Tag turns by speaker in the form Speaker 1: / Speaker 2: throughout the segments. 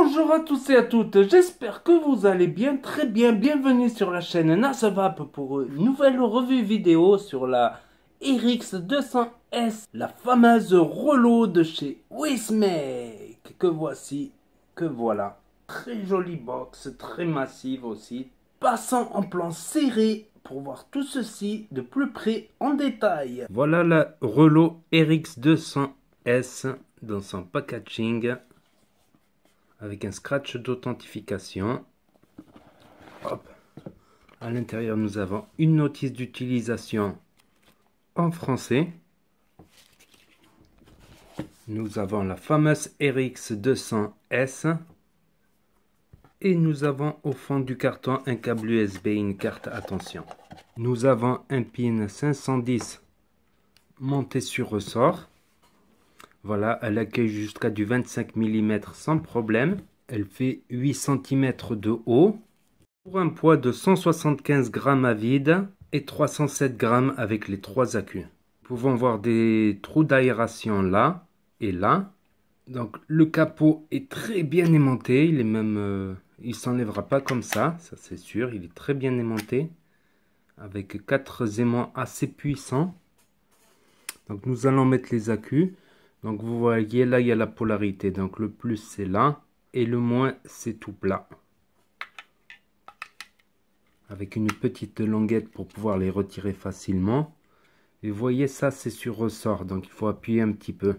Speaker 1: Bonjour à tous et à toutes, j'espère que vous allez bien, très bien, bienvenue sur la chaîne Nasvap pour une nouvelle revue vidéo sur la RX 200S, la fameuse Rollo de chez Wismec, que voici, que voilà, très jolie box, très massive aussi. Passons en plan serré pour voir tout ceci de plus près en détail. Voilà la Rollo RX 200S dans son packaging, avec un scratch d'authentification. Hop. À l'intérieur, nous avons une notice d'utilisation en français. Nous avons la fameuse RX 200S. Et nous avons au fond du carton un câble USB et une carte attention. Nous avons un pin 510 monté sur ressort. Voilà, elle accueille jusqu'à du 25 mm sans problème. Elle fait 8 cm de haut. Pour un poids de 175 grammes à vide et 307 grammes avec les 3 accus. Nous pouvons voir des trous d'aération là et là. Donc le capot est très bien aimanté. Il est même, il s'enlèvera pas comme ça c'est sûr. Il est très bien aimanté avec 4 aimants assez puissants. Donc nous allons mettre les accus. Donc vous voyez là il y a la polarité. Donc le plus c'est là et le moins c'est tout plat. Avec une petite languette pour pouvoir les retirer facilement. Et vous voyez ça c'est sur ressort, donc il faut appuyer un petit peu.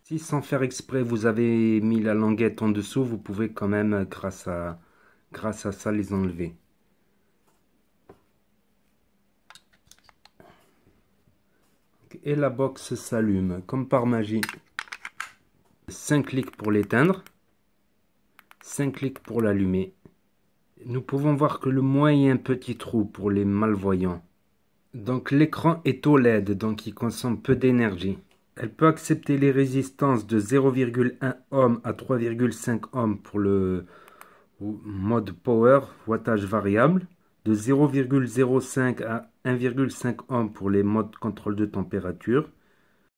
Speaker 1: Si sans faire exprès vous avez mis la languette en dessous, vous pouvez quand même grâce à ça les enlever. Et la box s'allume comme par magie. 5 clics pour l'éteindre. 5 clics pour l'allumer. Nous pouvons voir que le moins il y a un petit trou pour les malvoyants. Donc l'écran est OLED, donc il consomme peu d'énergie. Elle peut accepter les résistances de 0,1 ohm à 3,5 ohm pour le mode power, wattage variable, de 0,05 à 1,5 ohm pour les modes contrôle de température.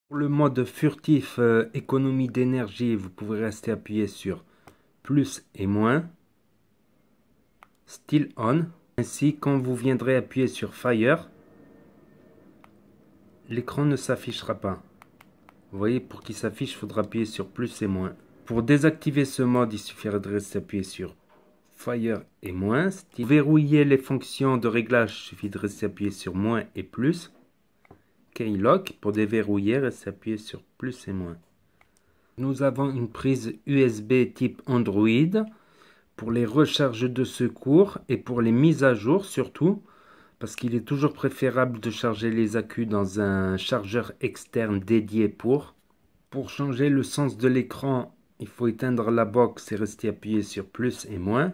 Speaker 1: Pour le mode furtif, économie d'énergie, vous pouvez rester appuyé sur plus et moins. Still on. Ainsi, quand vous viendrez appuyer sur Fire, l'écran ne s'affichera pas. Vous voyez, pour qu'il s'affiche, il faudra appuyer sur plus et moins. Pour désactiver ce mode, il suffirait de rester appuyé sur Fire et moins. Pour verrouiller les fonctions de réglage, il suffit de rester appuyé sur moins et plus. Keylock, pour déverrouiller, restez appuyé sur plus et moins. Nous avons une prise USB type Android pour les recharges de secours et pour les mises à jour surtout, parce qu'il est toujours préférable de charger les accus dans un chargeur externe dédié pour. Pour changer le sens de l'écran, il faut éteindre la box et rester appuyé sur plus et moins.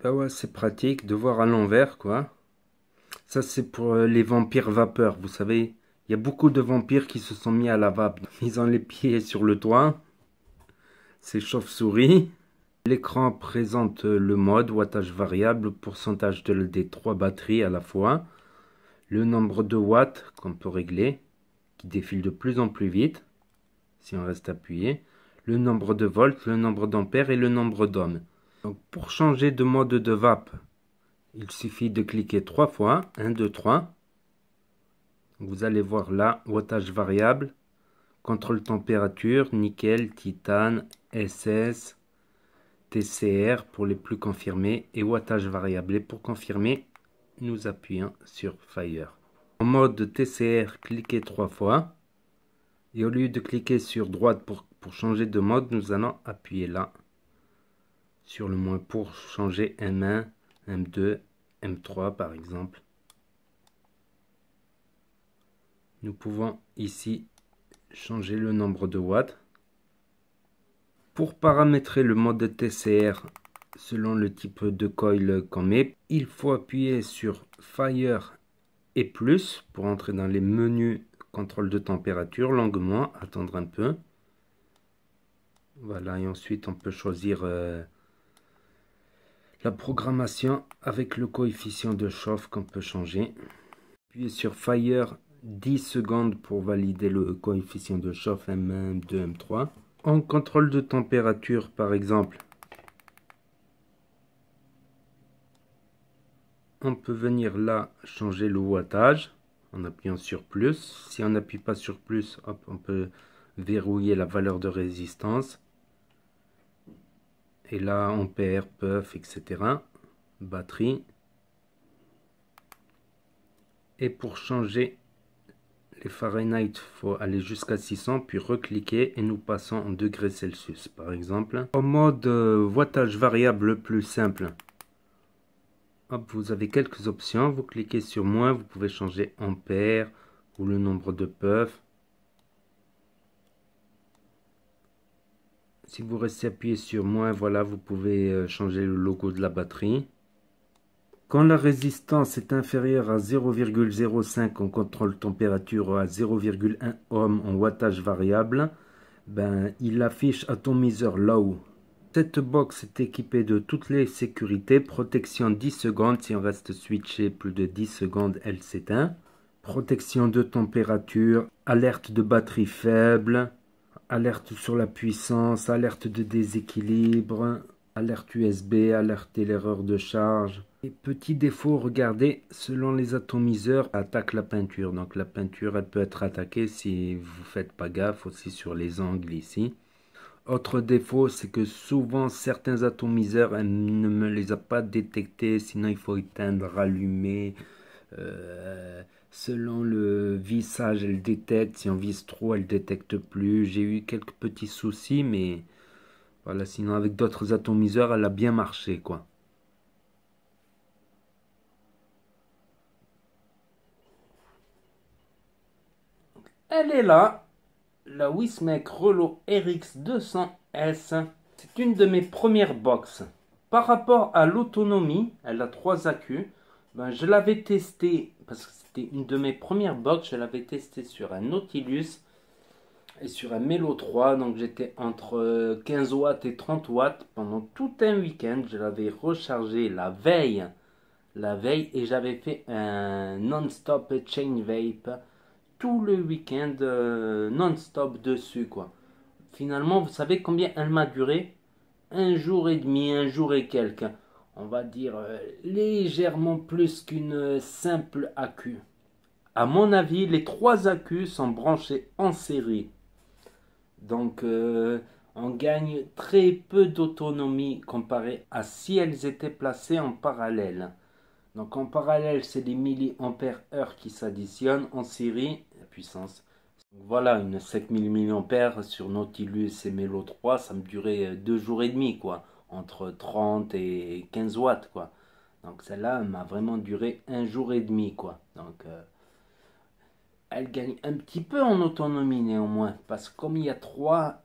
Speaker 1: Ben ouais, c'est pratique de voir à l'envers quoi. Ça c'est pour les vampires vapeur, vous savez. Il y a beaucoup de vampires qui se sont mis à la vape. Ils ont les pieds sur le toit. C'est chauve-souris. L'écran présente le mode, wattage variable, pourcentage des 3 batteries à la fois, le nombre de watts qu'on peut régler, qui défile de plus en plus vite, si on reste appuyé, le nombre de volts, le nombre d'ampères et le nombre d'ohms. Donc pour changer de mode de vape, il suffit de cliquer 3 fois, 1, 2, 3. Vous allez voir là, wattage variable, contrôle température, nickel, titane, SS, TCR pour les plus confirmés et wattage variable. Et pour confirmer, nous appuyons sur Fire. En mode TCR, cliquez 3 fois. Et au lieu de cliquer sur droite pour changer de mode, nous allons appuyer là. Sur le moins pour changer M1, M2, M3 par exemple. Nous pouvons ici changer le nombre de watts. Pour paramétrer le mode TCR selon le type de coil qu'on met, il faut appuyer sur Fire et plus pour entrer dans les menus contrôle de température longuement, attendre un peu. Voilà, et ensuite on peut choisir la programmation avec le coefficient de chauffe qu'on peut changer. Appuyez sur Fire 10 secondes pour valider le coefficient de chauffe M1, M2, M3. En contrôle de température, par exemple, on peut venir là changer le wattage en appuyant sur plus. Si on n'appuie pas sur plus, hop, on peut verrouiller la valeur de résistance. Et là, ampère, puff, etc. Batterie. Et pour changer les Fahrenheit, il faut aller jusqu'à 600, puis recliquer et nous passons en degrés Celsius, par exemple. En mode wattage variable le plus simple, hop, vous avez quelques options. Vous cliquez sur moins, vous pouvez changer ampère ou le nombre de puffs. Si vous restez appuyé sur moins, voilà, vous pouvez changer le logo de la batterie. Quand la résistance est inférieure à 0,05 en contrôle température ou à 0,1 ohm en wattage variable, ben, il affiche atomiseur low. Cette box est équipée de toutes les sécurités. Protection 10 secondes, si on reste switché plus de 10 secondes, elle s'éteint. Protection de température, alerte de batterie faible, alerte sur la puissance, alerte de déséquilibre, alerte USB, alerte l'erreur de charge. Et petit défaut, regardez, selon les atomiseurs, attaque la peinture. Donc la peinture, elle peut être attaquée si vous faites pas gaffe, aussi sur les angles ici. Autre défaut, c'est que souvent certains atomiseurs, elle ne me les a pas détectés, sinon il faut éteindre, rallumer. Selon le vissage, elle détecte. Si on visse trop, elle détecte plus. J'ai eu quelques petits soucis, mais voilà, sinon avec d'autres atomiseurs, elle a bien marché, quoi. Elle est là, la Wismec Rollo RX200S. C'est une de mes premières box. Par rapport à l'autonomie, elle a 3 accus. Ben, je l'avais testé, parce que c'était une de mes premières box, je l'avais testé sur un Nautilus et sur un Melo 3. Donc j'étais entre 15 watts et 30 watts pendant tout un week-end. Je l'avais rechargé la veille et j'avais fait un non-stop chain vape tout le week-end non-stop dessus, quoi. Finalement, vous savez combien elle m'a duré? Un jour et demi, un jour et quelques. On va dire légèrement plus qu'une simple accu. À mon avis, les 3 accus sont branchés en série. Donc, on gagne très peu d'autonomie comparé à si elles étaient placées en parallèle. Donc, en parallèle, c'est des milliampères-heure qui s'additionnent. En série, la puissance. Voilà, une 5000 mAh sur Nautilus et Melo 3, ça me durait 2 jours et demi, quoi. Entre 30 et 15 watts, quoi. Donc celle-là m'a vraiment duré un jour et demi, quoi. Donc elle gagne un petit peu en autonomie néanmoins, parce que comme il y a 3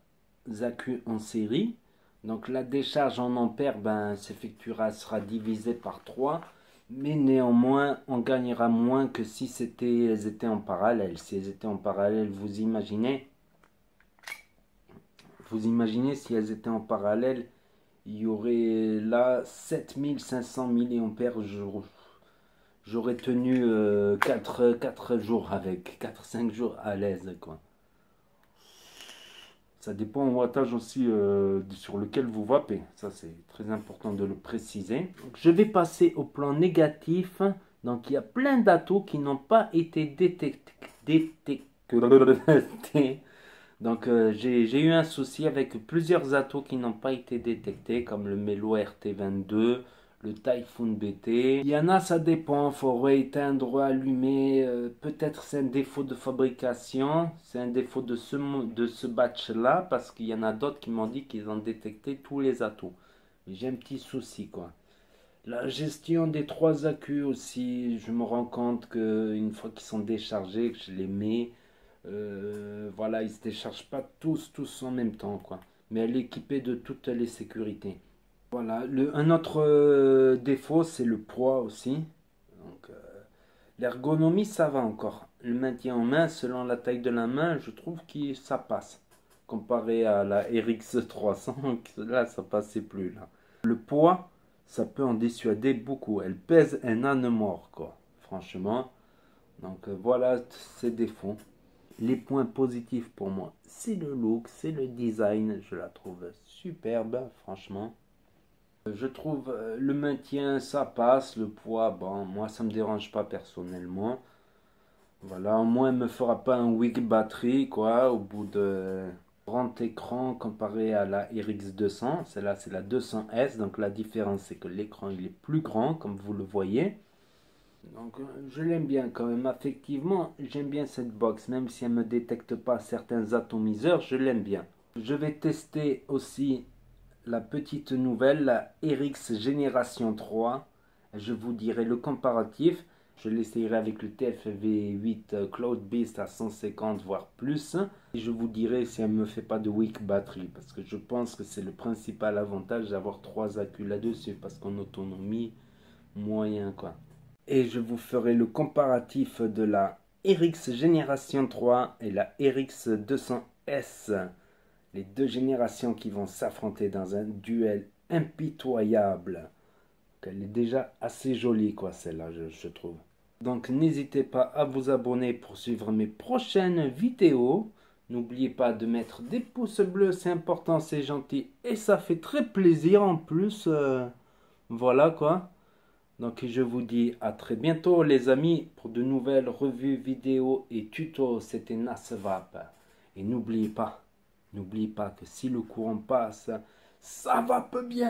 Speaker 1: accus en série, donc la décharge en ampères, ben, sera divisée par 3. Mais néanmoins, on gagnera moins que si elles étaient en parallèle. Si elles étaient en parallèle, vous imaginez si elles étaient en parallèle, il y aurait là 7500 mAh. J'aurais tenu 4 jours avec, 4-5 jours à l'aise, quoi. Ça dépend au wattage aussi sur lequel vous vapez. Ça, c'est très important de le préciser. Donc, je vais passer au plan négatif. Donc, il y a plein d'atos qui n'ont pas été détectés. Donc, j'ai eu un souci avec plusieurs atos qui n'ont pas été détectés, comme le Melo RT22, le Typhoon BT. Il y en a, ça dépend, il faut rééteindre, allumer. Peut-être c'est un défaut de fabrication, c'est un défaut de ce batch-là, parce qu'il y en a d'autres qui m'ont dit qu'ils ont détecté tous les atos. Mais j'ai un petit souci, quoi. La gestion des 3 accus aussi, je me rends compte qu'une fois qu'ils sont déchargés, que je les mets, voilà, ils ne se déchargent pas tous en même temps, quoi. Mais elle est équipée de toutes les sécurités. Voilà, un autre défaut, c'est le poids aussi. Donc, l'ergonomie, ça va encore. Le maintien en main, selon la taille de la main, je trouve que ça passe. Comparé à la RX300, là, ça passait plus, là. Le poids, ça peut en dissuader beaucoup. Elle pèse un âne mort, quoi. Franchement, Donc voilà ses défauts. Les points positifs pour moi, c'est le look, c'est le design. Je la trouve superbe, franchement. Je trouve le maintien, ça passe. Le poids, bon, moi ça me dérange pas personnellement. Voilà, au moins, elle me fera pas un weak batterie, quoi, au bout de grand écran comparé à la RX 200. Celle-là, c'est la 200S, donc la différence, c'est que l'écran, il est plus grand, comme vous le voyez. Donc, je l'aime bien quand même. Effectivement, j'aime bien cette box, même si elle ne me détecte pas certains atomiseurs, je l'aime bien. Je vais tester aussi la petite nouvelle, la RX Génération 3. Je vous dirai le comparatif. Je l'essayerai avec le TFV8 Cloud Beast à 150 voire plus. Et je vous dirai si elle ne me fait pas de weak battery. Parce que je pense que c'est le principal avantage d'avoir 3 accus là-dessus. Parce qu'en autonomie, moyen quoi. Et je vous ferai le comparatif de la RX Génération 3 et la RX 200S. Les deux générations qui vont s'affronter dans un duel impitoyable. Elle est déjà assez jolie, quoi, celle-là, je trouve. Donc, n'hésitez pas à vous abonner pour suivre mes prochaines vidéos. N'oubliez pas de mettre des pouces bleus, c'est important, c'est gentil. Et ça fait très plaisir en plus. Voilà, quoi. Donc, je vous dis à très bientôt, les amis, pour de nouvelles revues, vidéos et tutos. C'était Nasvap. Et n'oubliez pas que si le courant passe, ça va peu bien.